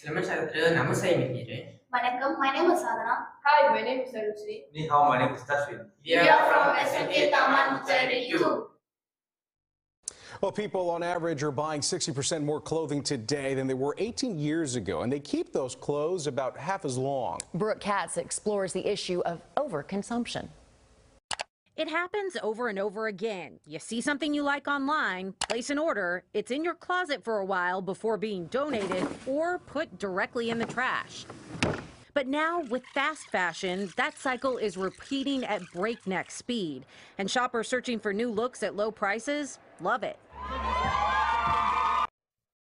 Selamat sejahtera, nama saya Mutiara. Vanakkam, my name is Sadhana. Hi, my name is Sarujri. Ni hao, my name is Tashwin. We are from SMK Taman, Mutiara 2. Well, people on average are buying 60% more clothing today than they were 18 years ago, and they keep those clothes about half as long. Brooke Katz explores the issue of overconsumption. It happens over and over again. You see something you like online, place an order, it's in your closet for a while before being donated or put directly in the trash. But now, with fast fashion, that cycle is repeating at breakneck speed. And shoppers searching for new looks at low prices love it.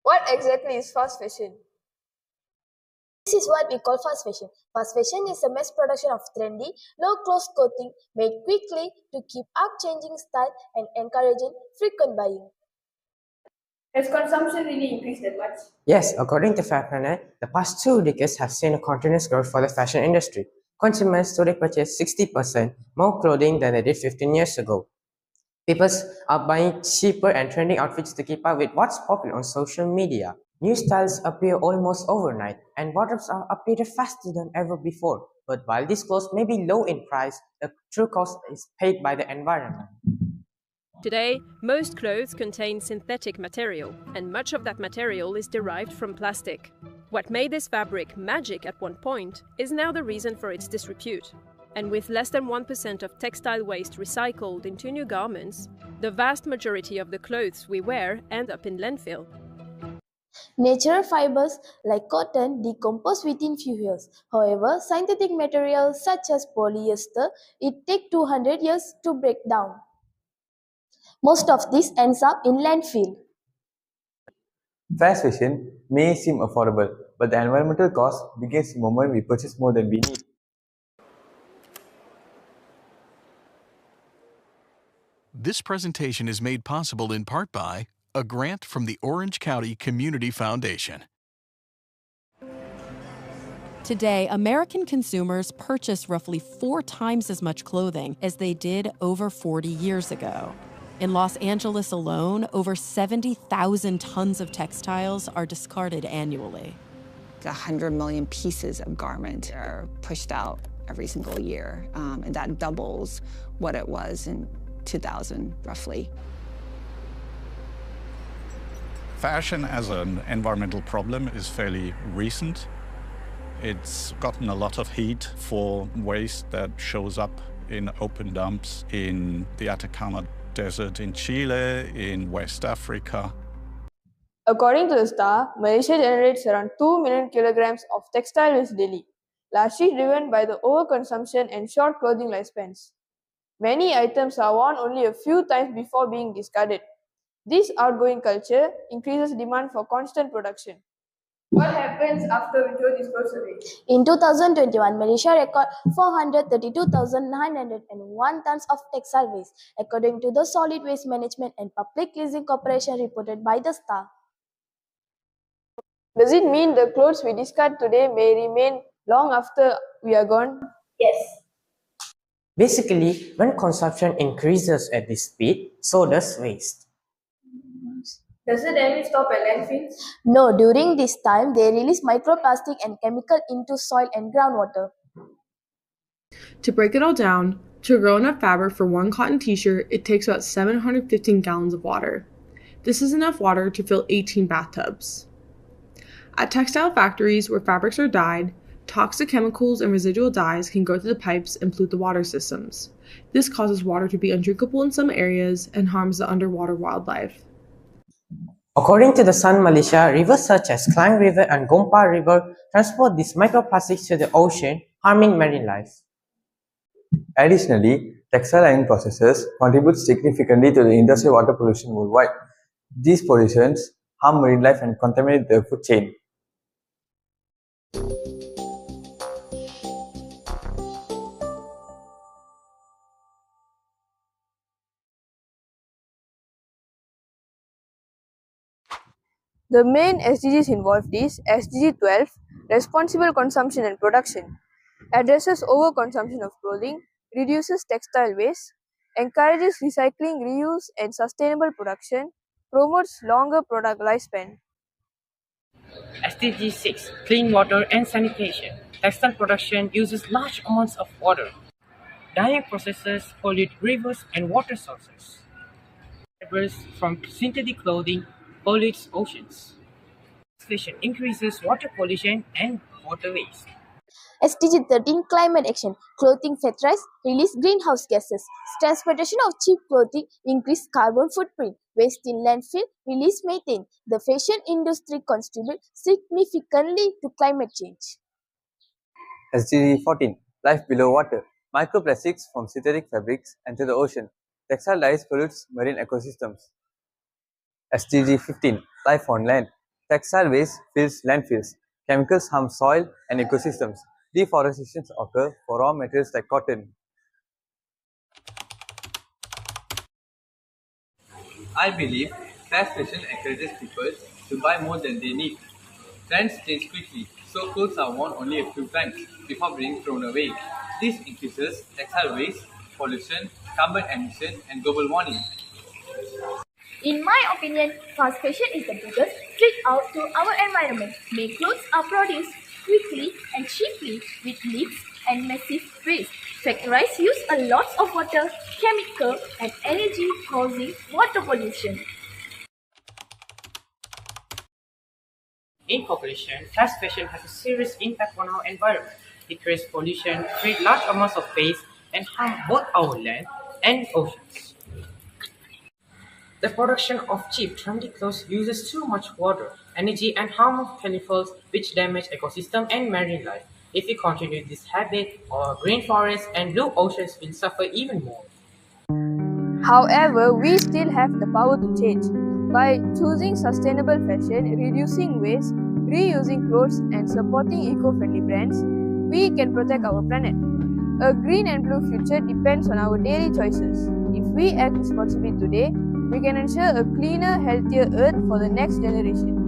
What exactly is fast fashion? This is what we call fast fashion. Fast fashion is a mass production of trendy, low-cost clothing made quickly to keep up changing style and encouraging frequent buying. Has consumption really increased that much? Yes, according to FashionNet, the past 2 decades have seen a continuous growth for the fashion industry. Consumers today purchase 60% more clothing than they did 15 years ago. People are buying cheaper and trending outfits to keep up with what's popular on social media. New styles appear almost overnight, and wardrobes are updated faster than ever before. But while these clothes may be low in price, the true cost is paid by the environment. Today, most clothes contain synthetic material, and much of that material is derived from plastic. What made this fabric magic at one point is now the reason for its disrepute. And with less than 1% of textile waste recycled into new garments, the vast majority of the clothes we wear end up in landfill. Natural fibers like cotton decompose within few years. However, synthetic materials such as polyester, it takes 200 years to break down. Most of this ends up in landfill. Fast fashion may seem affordable, but the environmental cost begins the moment we purchase more than we need. This presentation is made possible in part by a grant from the Orange County Community Foundation. Today, American consumers purchase roughly 4 times as much clothing as they did over 40 years ago. In Los Angeles alone, over 70,000 tons of textiles are discarded annually. 100 million pieces of garment are pushed out every single year, and that doubles what it was in 2000, roughly. Fashion as an environmental problem is fairly recent. It's gotten a lot of heat for waste that shows up in open dumps in the Atacama Desert in Chile, in West Africa. According to the Star, Malaysia generates around 2 million kilograms of textile waste daily, largely driven by the overconsumption and short clothing lifespans. Many items are worn only a few times before being discarded. This outgoing culture increases demand for constant production. What happens after we throw these clothes away? In 2021, Malaysia recorded 432,901 tons of textile waste, according to the Solid Waste Management and Public Leasing Corporation reported by the Star. Does it mean the clothes we discard today may remain long after we are gone? Yes. Basically, when consumption increases at this speed, so does waste. Does the damage stop at landfills? No, during this time, they release microplastic and chemical into soil and groundwater. To break it all down, to grow enough fabric for one cotton t-shirt, it takes about 715 gallons of water. This is enough water to fill 18 bathtubs. At textile factories where fabrics are dyed, toxic chemicals and residual dyes can go through the pipes and pollute the water systems. This causes water to be undrinkable in some areas and harms the underwater wildlife. According to the Sun Malaysia, rivers such as Klang River and Gompa River transport these microplastics to the ocean, harming marine life. Additionally, textile iron processes contribute significantly to the industrial water pollution worldwide. These pollutions harm marine life and contaminate the food chain. The main SDGs involved is SDG 12, Responsible Consumption and Production, addresses overconsumption of clothing, reduces textile waste, encourages recycling, reuse, and sustainable production, promotes longer product lifespan. SDG 6 Clean Water and Sanitation. Textile production uses large amounts of water. Dyeing processes pollute rivers and water sources. Fibers from synthetic clothing pollutes oceans. Fashion increases water pollution and water waste. SDG 13 Climate Action. Clothing factories release greenhouse gases. Transportation of cheap clothing increase carbon footprint. Waste in landfill release methane. The fashion industry contributes significantly to climate change. SDG 14 Life Below Water. Microplastics from synthetic fabrics enter the ocean. Textile dyes pollutes marine ecosystems. SDG 15 Life on Land. Textile waste fills landfills. Chemicals harm soil and ecosystems. Deforestation occurs for raw materials like cotton. I believe fast fashion encourages people to buy more than they need. Trends change quickly, so clothes are worn only a few times before being thrown away. This increases textile waste, pollution, carbon emission, and global warming. In my opinion, fast fashion is the biggest threat out to our environment. Many clothes are produced quickly and cheaply with leaks and massive waste. Factories use a lot of water, chemical, and energy, causing water pollution. In conclusion, fast fashion has a serious impact on our environment. It creates pollution, creates large amounts of waste, and harm both our land and oceans. The production of cheap, trendy clothes uses too much water, energy, and harmful chemicals which damage ecosystem and marine life. If we continue this habit, our green forests and blue oceans will suffer even more. However, we still have the power to change. By choosing sustainable fashion, reducing waste, reusing clothes, and supporting eco-friendly brands, we can protect our planet. A green and blue future depends on our daily choices. If we act responsibly today, we can ensure a cleaner, healthier earth for the next generation.